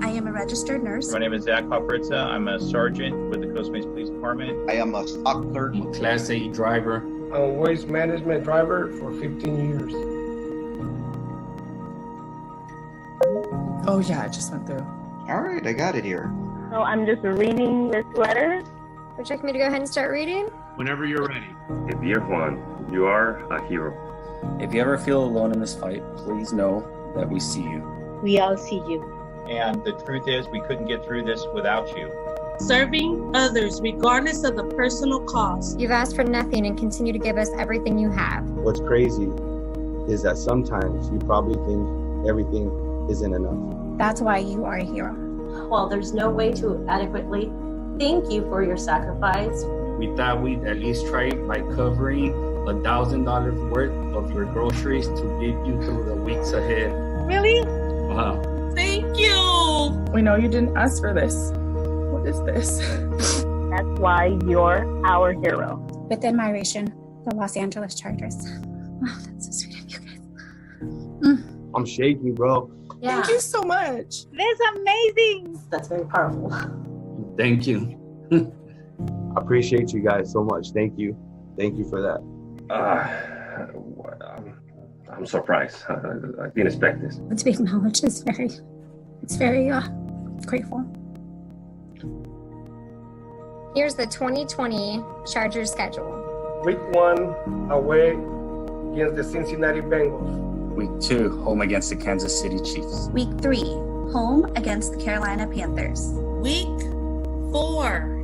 I am a registered nurse. My name is Zach Hopritza. I'm a sergeant with the Costa Mesa Police Department. I am a stock clerk. I'm a Class A driver. I'm a waste management driver for 15 years. Oh yeah, it just went through. All right, I got it here. So I'm just reading this letter. Would you like me to go ahead and start reading? Whenever you're ready. Dear Juan, you are a hero. If you ever feel alone in this fight, please know that we see you. We all see you. And the truth is, we couldn't get through this without you. Serving others, regardless of the personal cost. You've asked for nothing and continue to give us everything you have. What's crazy is that sometimes you probably think everything isn't enough. That's why you are a hero. While there's no way to adequately thank you for your sacrifice, We thought we'd at least try by covering $1,000 worth of your groceries to get you through the weeks ahead. Really? Wow. Thank you. We know you didn't ask for this. What is this? That's why you're our hero. With admiration, the Los Angeles Chargers. Wow, that's so sweet of you guys. I'm shaky, bro. yeah, Thank you so much. That's amazing. that's very powerful. Thank you. I appreciate you guys so much. Thank you. Thank you for that. I'm surprised. I didn't expect this. To be acknowledged is very grateful. Here's the 2020 Chargers schedule. Week 1, away against the Cincinnati Bengals. Week 2, home against the Kansas City Chiefs. Week 3, home against the Carolina Panthers. Week 4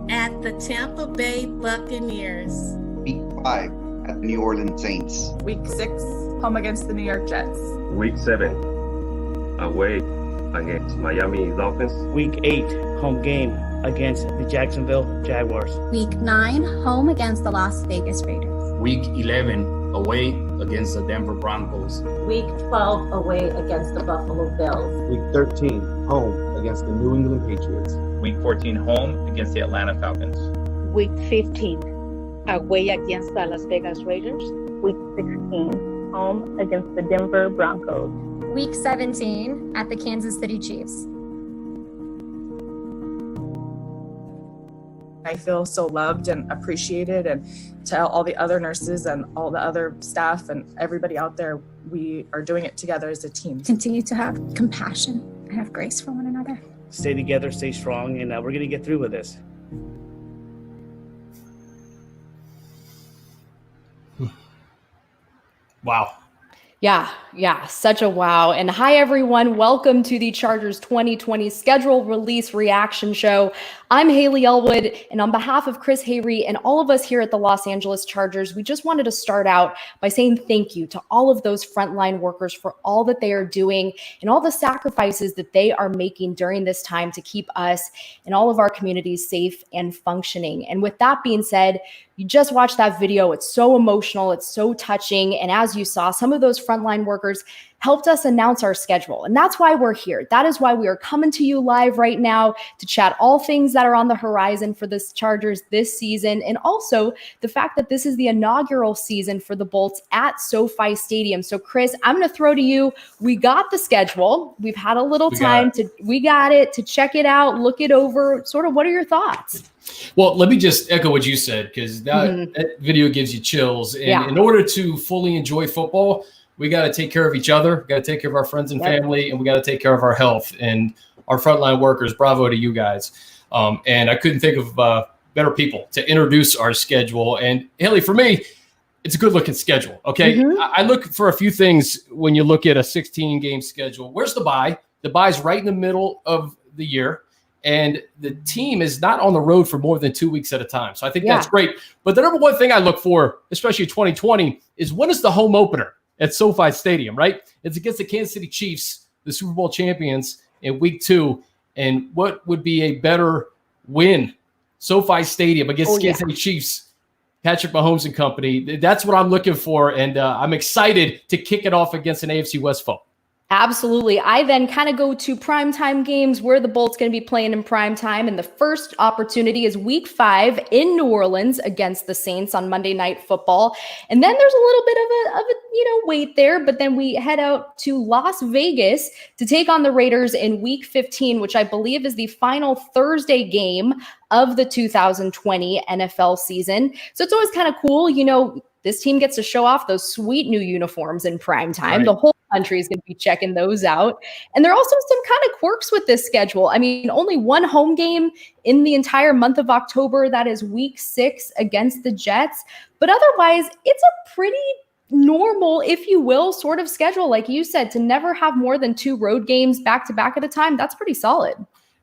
at the Tampa Bay Buccaneers. Week 5 at the New Orleans Saints. Week 6, home against the New York Jets. Week 7, away against Miami Dolphins. Week 8, home game against the Jacksonville Jaguars. Week 9, home against the Las Vegas Raiders. Week 11, away against the Denver Broncos. Week 12 away against the Buffalo Bills. Week 13, home against the New England Patriots. Week 14, home against the Atlanta Falcons. Week 15, away against the Las Vegas Raiders. Week 16, home against the Denver Broncos. Week 17 at the Kansas City Chiefs. I feel so loved and appreciated, and to all the other nurses and all the other staff and everybody out there, we are doing it together as a team. Continue to have compassion and have grace for one another. Stay together, stay strong, and we're going to get through with this. Wow. Yeah, such a wow. And hi, everyone. Welcome to the Chargers 2020 schedule release reaction show. I'm Haley Elwood, and on behalf of Chris Hayrie and all of us here at the Los Angeles Chargers, we just wanted to start out by saying thank you to all of those frontline workers for all that they are doing and all the sacrifices that they are making during this time to keep us and all of our communities safe and functioning. And with that being said, you just watched that video. It's so emotional. It's so touching. And as you saw, some of those frontline workers helped us announce our schedule. And that's why we're here. That is why we are coming to you live right now to chat all things that are on the horizon for the Chargers this season. And also the fact that this is the inaugural season for the Bolts at SoFi Stadium. So Chris, I'm going to throw to you. We got the schedule. We've had a little time to check it out, look it over. Sort of, what are your thoughts? Well, let me just echo what you said, because that video gives you chills. And in order to fully enjoy football, we got to take care of each other. We got to take care of our friends and family, and we got to take care of our health and our frontline workers. Bravo to you guys. And I couldn't think of better people to introduce our schedule. And Haley, for me, it's a good looking schedule. Okay. I look for a few things when you look at a 16-game schedule. Where's the bye? The bye's right in the middle of the year. And the team is not on the road for more than 2 weeks at a time. So I think that's great. But the number one thing I look for, especially in 2020, is when is the home opener at SoFi Stadium, right? It's against the Kansas City Chiefs, the Super Bowl champions, in week 2. And what would be a better win? SoFi Stadium against Kansas City Chiefs, Patrick Mahomes and company. That's what I'm looking for. And I'm excited to kick it off against an AFC West foe. Absolutely. I then kind of go to primetime games where the Bolts going to be playing in primetime. And the first opportunity is week 5 in New Orleans against the Saints on Monday Night Football. And then there's a little bit of a wait there, but then we head out to Las Vegas to take on the Raiders in week 15, which I believe is the final Thursday game of the 2020 NFL season. So it's always kind of cool. This team gets to show off those sweet new uniforms in primetime. Right. The whole country is going to be checking those out. And there are also some kind of quirks with this schedule. I mean, only one home game in the entire month of October. That is week 6 against the Jets. But otherwise, it's a pretty normal, if you will, sort of schedule. Like you said, to never have more than 2 road games back to back at a time, that's pretty solid.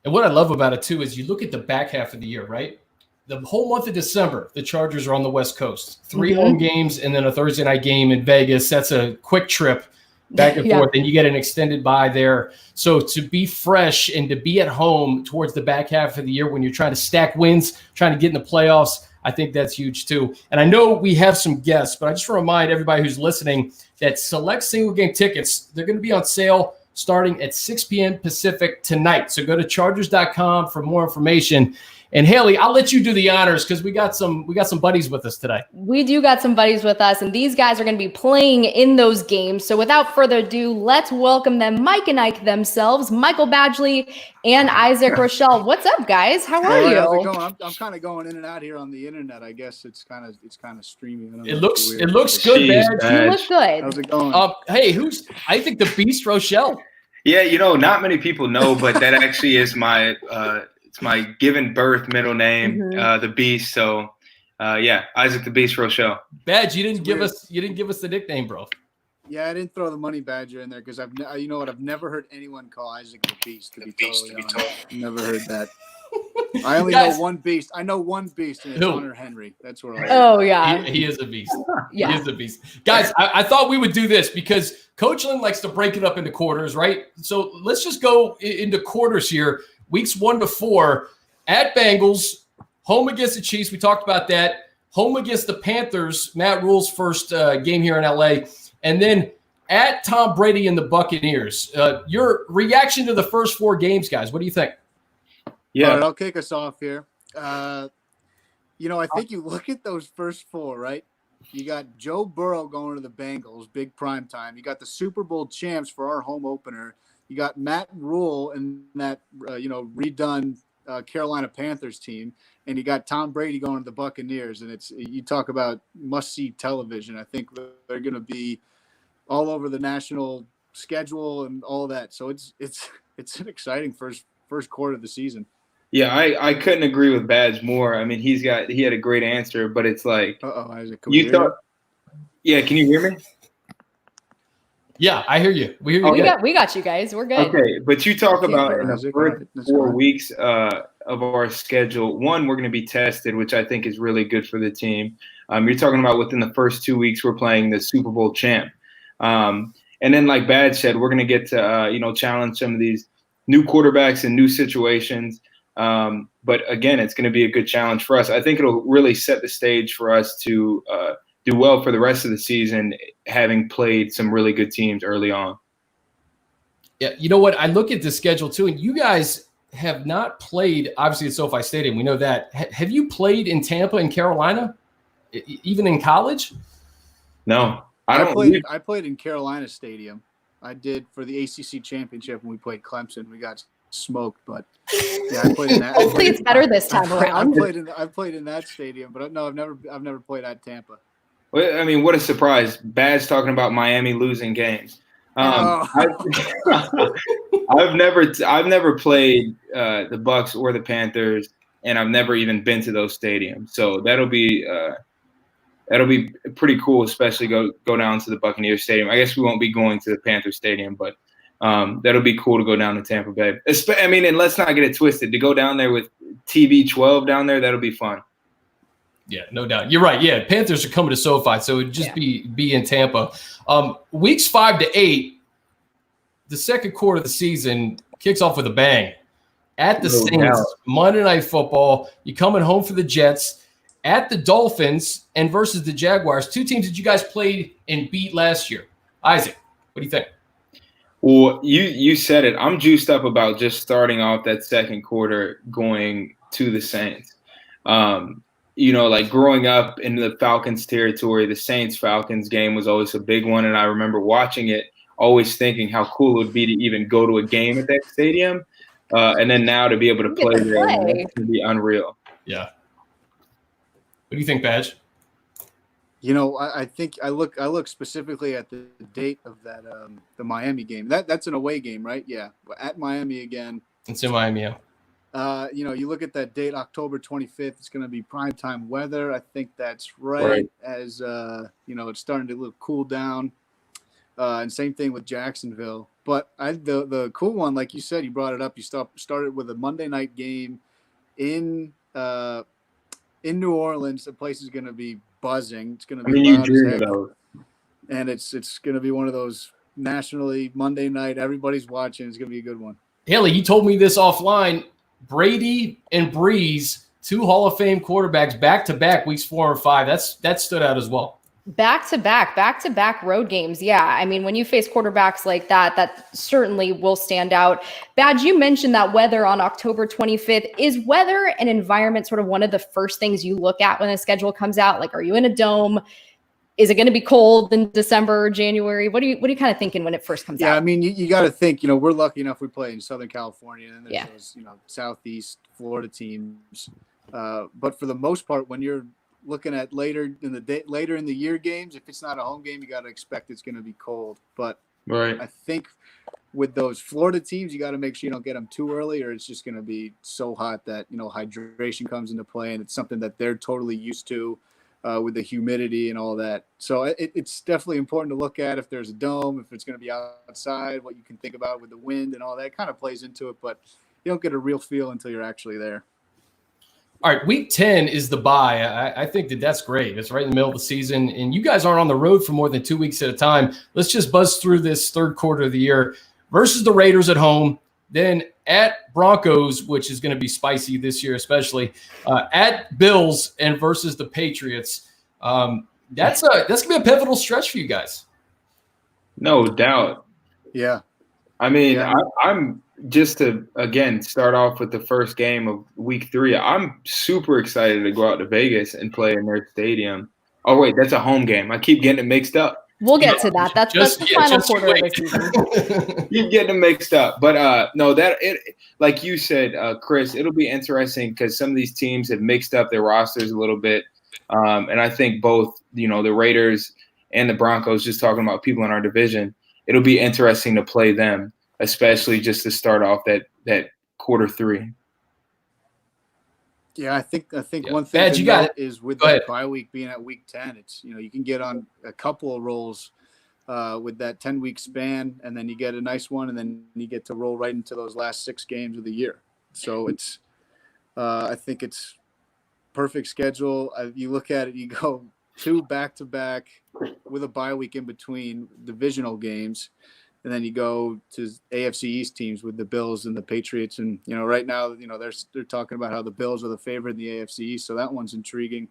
And what I love about it, too, is you look at the back half of the year, right? The whole month of December, the Chargers are on the West Coast. 3 home games and then a Thursday night game in Vegas. That's a quick trip back and forth. And you get an extended bye there. So to be fresh and to be at home towards the back half of the year when you're trying to stack wins, trying to get in the playoffs, I think that's huge too. And I know we have some guests, but I just want to remind everybody who's listening that select single game tickets, they're going to be on sale starting at 6 p.m. Pacific tonight. So go to chargers.com for more information. And Haley, I'll let you do the honors because we got some buddies with us today. We do got some buddies with us, and these guys are going to be playing in those games. So without further ado, let's welcome them, Mike and Ike themselves, Michael Badgley and Isaac Rochell. What's up, guys? How are you? How's it going? I'm kind of going in and out here on the internet. I guess it's kind of streaming. It looks good, Badge. You look good. How's it going? Hey, I think the Beast Rochell. Yeah, not many people know, but that actually is my it's my given birth middle name, the Beast. So, Isaac the Beast Rochell. Badge, you didn't give us the nickname, bro. Yeah, I didn't throw the money badger in there because I've never heard anyone call Isaac the Beast. To be totally honest, never heard that. I only know one beast. I know one beast, and it's Hunter Henry. That's where I. Oh yeah, he is a beast. He is a beast, guys. I thought we would do this because Coach Lynn likes to break it up into quarters, right? So let's just go into quarters here. Weeks 1 to 4 at Bengals, home against the Chiefs. We talked about that. Home against the Panthers. Matt Rule's first game here in LA, and then at Tom Brady and the Buccaneers. Your reaction to the first 4 games, guys? What do you think? Yeah, all right, I'll kick us off here. I think you look at those first 4, right? You got Joe Burrow going to the Bengals, big prime time. You got the Super Bowl champs for our home opener. You got Matt Rule and that redone Carolina Panthers team, and you got Tom Brady going to the Buccaneers. And you talk about must-see television. I think they're going to be all over the national schedule and all that. So it's an exciting first quarter of the season. Yeah, I couldn't agree with Badge more. I mean, he had a great answer, but it's like Isaac, yeah, can you hear me? Yeah, I hear you. We hear you. We got you guys. We're good. Okay, but you talk about in the first 4 weeks of our schedule, one, we're going to be tested, which I think is really good for the team. You're talking about within the first 2 weeks, we're playing the Super Bowl champ. And then like Badge said, we're going to get to, challenge some of these new quarterbacks in new situations. But again, it's going to be a good challenge for us. I think it'll really set the stage for us to do well for the rest of the season, having played some really good teams early on. Yeah, you know what? I look at the schedule too, and you guys have not played, obviously, at SoFi Stadium. We know that. Have you played in Tampa and Carolina, even in college? No. I played in Carolina Stadium. I did for the ACC championship when we played Clemson. We got smoked, but yeah, I played in that. Hopefully, it's better this time around. I played in that stadium, but no, I've never played at Tampa. Well, I mean, what a surprise! Bad's talking about Miami losing games. I've never played the Bucs or the Panthers, and I've never even been to those stadiums. So that'll be pretty cool, especially go down to the Buccaneers Stadium. I guess we won't be going to the Panthers Stadium, but that'll be cool to go down to Tampa Bay. I mean, and let's not get it twisted. To go down there with TB12 down there, that'll be fun. Yeah, no doubt. You're right. Yeah, Panthers are coming to SoFi, so it would just be in Tampa. Weeks 5 to 8, the second quarter of the season kicks off with a bang. At the Saints, Monday Night Football. You're coming home for the Jets. At the Dolphins and versus the Jaguars, 2 teams that you guys played and beat last year. Isaac, what do you think? Well, you said it. I'm juiced up about just starting off that second quarter going to the Saints. Like growing up in the Falcons territory, the Saints-Falcons game was always a big one, and I remember watching it, always thinking how cool it would be to even go to a game at that stadium, and then now to be able to play there, that's going to be unreal. Yeah. What do you think, Badge? I think I look specifically at the date of that the Miami game. That's an away game, right? Yeah, at Miami again. It's in Miami. Yeah. You look at that date, October 25th. It's going to be primetime weather. I think that's right. As it's starting to look cool down. And same thing with Jacksonville. But the cool one, like you said, you brought it up. You started with a Monday night game in New Orleans. The place is going to be buzzing. It's going to be loud as heck. And it's going to be one of those nationally Monday night. Everybody's watching. It's going to be a good one. Haley, you told me this offline. Brady and Breeze, 2 Hall of Fame quarterbacks, back-to-back weeks 4 and 5. That stood out as well. Back-to-back road games. Yeah. I mean, when you face quarterbacks like that, that certainly will stand out. Badge, you mentioned that weather on October 25th. Is weather and environment sort of one of the first things you look at when the schedule comes out? Like, are you in a dome? Is it going to be cold in December or January? What are you kind of thinking when it first comes out? Yeah, I mean, you got to think, we're lucky enough we play in Southern California, and there's those, Southeast Florida teams. But for the most part, when you're looking at later in the year games, if it's not a home game, you got to expect it's going to be cold. But I think with those Florida teams, you got to make sure you don't get them too early, or it's just going to be so hot that hydration comes into play, and it's something that they're totally used to with the humidity and all that. So it's definitely important to look at if there's a dome, if it's going to be outside, what you can think about with the wind and all that kind of plays into it. But you don't get a real feel until you're actually there. All right, week 10 is the bye. I think that's great. It's right in the middle of the season, and you guys aren't on the road for more than 2 weeks at a time. Let's just buzz through this third quarter of the year versus the Raiders at home, then at Broncos, which is going to be spicy this year, especially at Bills and versus the Patriots. That's going to be a pivotal stretch for you guys. No doubt. Yeah. I mean, I'm just to, again, start off with the first game of week 3. I'm super excited to go out to Vegas and play in their stadium. Oh, wait, that's a home game. I keep getting it mixed up. We'll get to that. That's the final quarter of the season. Keep getting them mixed up. But no, like you said, Chris, it'll be interesting because some of these teams have mixed up their rosters a little bit. And I think both, the Raiders and the Broncos, just talking about people in our division, it'll be interesting to play them, especially just to start off that quarter 3. Yeah, I think one thing to note is with that bye week being at week 10, it's you can get on a couple of rolls with that 10-week span, and then you get a nice one, and then you get to roll right into those last 6 games of the year. So it's I think it's perfect schedule. You look at it, you go 2 back-to-back with a bye week in between divisional games. And then you go to AFC East teams with the Bills and the Patriots. And, right now, they're talking about how the Bills are the favorite in the AFC East. So that one's intriguing.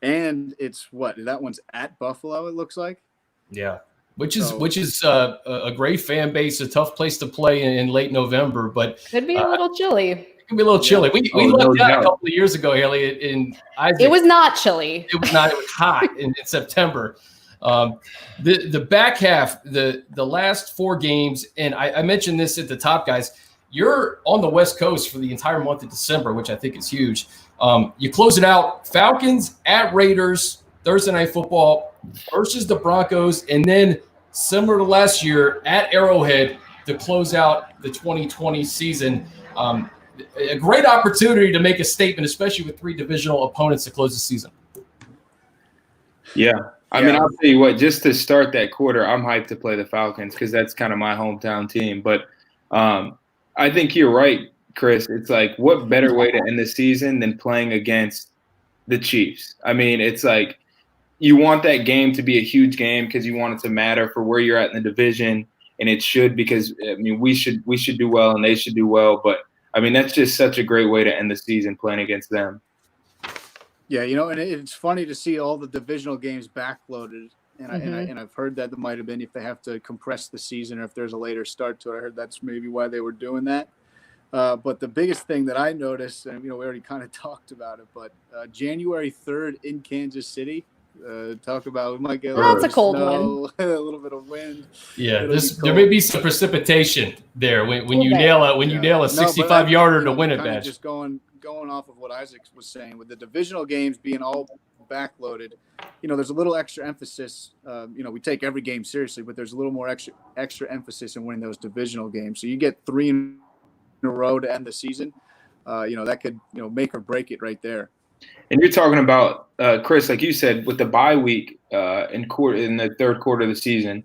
And it's that one's at Buffalo, it looks like. Yeah. Which is a great fan base, a tough place to play in late November, but could be a little chilly. It could be a little chilly. We looked out a couple of years ago, Haley, in Isaac. It was not chilly. It was not. It was hot in September. The back half, the last 4 games, and I mentioned this at the top, guys. You're on the West Coast for the entire month of December, which I think is huge. You close it out: Falcons at Raiders, Thursday Night Football versus the Broncos, and then similar to last year at Arrowhead to close out the 2020 season. A great opportunity to make a statement, especially with 3 divisional opponents to close the season. Yeah. I mean, I'll tell you what, just to start that quarter, I'm hyped to play the Falcons because that's kind of my hometown team. But I think you're right, Chris. It's like, what better way to end the season than playing against the Chiefs? I mean, it's like you want that game to be a huge game because you want it to matter for where you're at in the division, and it should because, I mean, we should do well and they should do well. But, I mean, that's just such a great way to end the season playing against them. Yeah, and it's funny to see all the divisional games backloaded and I've heard that might have been if they have to compress the season or if there's a later start to it. I heard that's maybe why they were doing that. But the biggest thing that I noticed, and we already kind of talked about it, but January 3rd in Kansas City. Talk about we might get a little That's a cold snow, a little bit of wind. Yeah, there may be some precipitation there when you nail a 65-yarder to win it, badge. Just going off of what Isaac was saying, with the divisional games being all backloaded, there's a little extra emphasis. We take every game seriously, but there's a little more extra emphasis in winning those divisional games. So you get 3 in a row to end the season. That could make or break it right there. And you're talking about Chris, like you said, with the bye week in the third quarter of the season,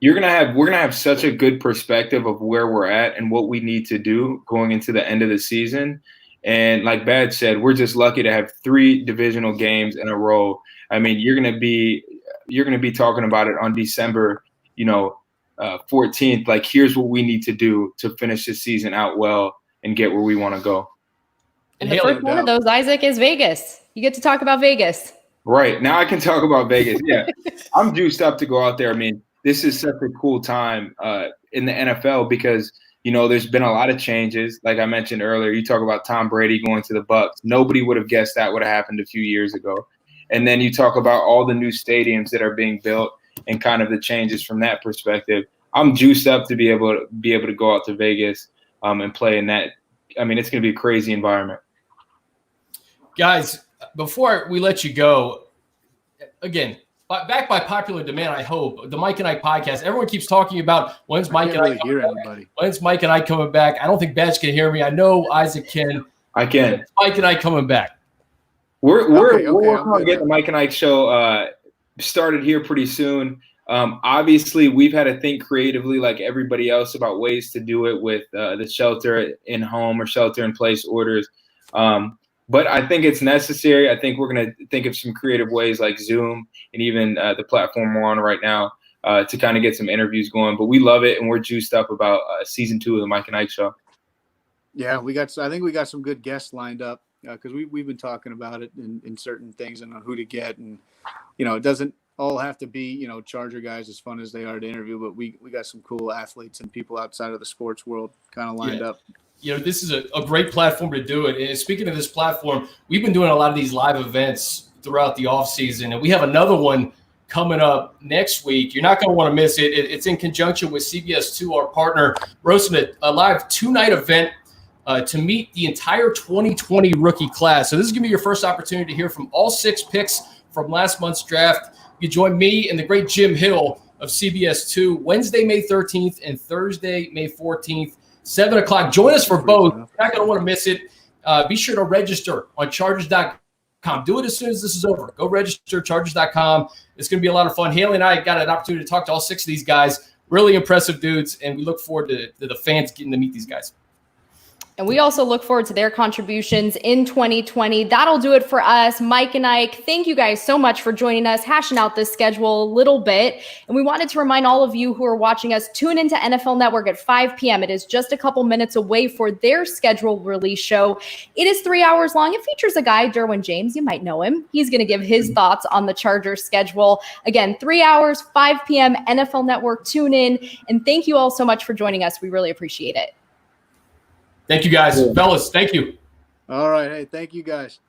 we're gonna have such a good perspective of where we're at and what we need to do going into the end of the season. And like Bad said, we're just lucky to have 3 divisional games in a row. I mean, you're gonna be talking about it on December, 14th. Like, here's what we need to do to finish this season out well and get where we want to go. And the first one of those, Isaac, is Vegas. You get to talk about Vegas. Right. Now I can talk about Vegas. Yeah. I'm juiced up to go out there. I mean, this is such a cool time in the NFL because, there's been a lot of changes. Like I mentioned earlier, you talk about Tom Brady going to the Bucs. Nobody would have guessed that would have happened a few years ago. And then you talk about all the new stadiums that are being built and kind of the changes from that perspective. I'm juiced up to be able to go out to Vegas and play in that. I mean, it's going to be a crazy environment. Guys, before we let you go, again, back by popular demand, I hope, the Mike and Ike podcast. Everyone keeps talking about when's Mike and Ike coming back? When's Mike and Ike coming back? I don't think Badge can hear me. I know Isaac can. I can. When's Mike and Ike coming back? We're working on getting the Mike and Ike show started here pretty soon. Obviously, we've had to think creatively like everybody else about ways to do it with the shelter in home or shelter in place orders. But I think it's necessary. I think we're going to think of some creative ways like Zoom and even the platform we're on right now to kind of get some interviews going. But we love it, and we're juiced up about season 2 of the Mike and Ike show. Yeah, I think we got some good guests lined up because we've been talking about it in certain things and on who to get. And, it doesn't all have to be, Charger guys as fun as they are to interview, but we got some cool athletes and people outside of the sports world kind of lined up. This is a great platform to do it. And speaking of this platform, we've been doing a lot of these live events throughout the offseason, and we have another one coming up next week. You're not going to want to miss it. It's in conjunction with CBS2, our partner, roasting a live 2-night event to meet the entire 2020 rookie class. So this is going to be your first opportunity to hear from all 6 picks from last month's draft. You join me and the great Jim Hill of CBS2 Wednesday, May 13th and Thursday, May 14th. 7 o'clock. Join us for both. You're not going to want to miss it. Be sure to register on Chargers.com. Do it as soon as this is over. Go register, Chargers.com. It's going to be a lot of fun. Haley and I got an opportunity to talk to all 6 of these guys. Really impressive dudes, and we look forward to the fans getting to meet these guys. And we also look forward to their contributions in 2020. That'll do it for us. Mike and Ike, thank you guys so much for joining us, hashing out this schedule a little bit. And we wanted to remind all of you who are watching us, tune into NFL Network at 5 p.m. It is just a couple minutes away for their scheduled release show. It is 3 hours long. It features a guy, Derwin James. You might know him. He's going to give his thoughts on the Chargers schedule. Again, 3 hours, 5 p.m., NFL Network. Tune in. And thank you all so much for joining us. We really appreciate it. Thank you, guys. Fellas, thank you. All right. Hey, thank you, guys.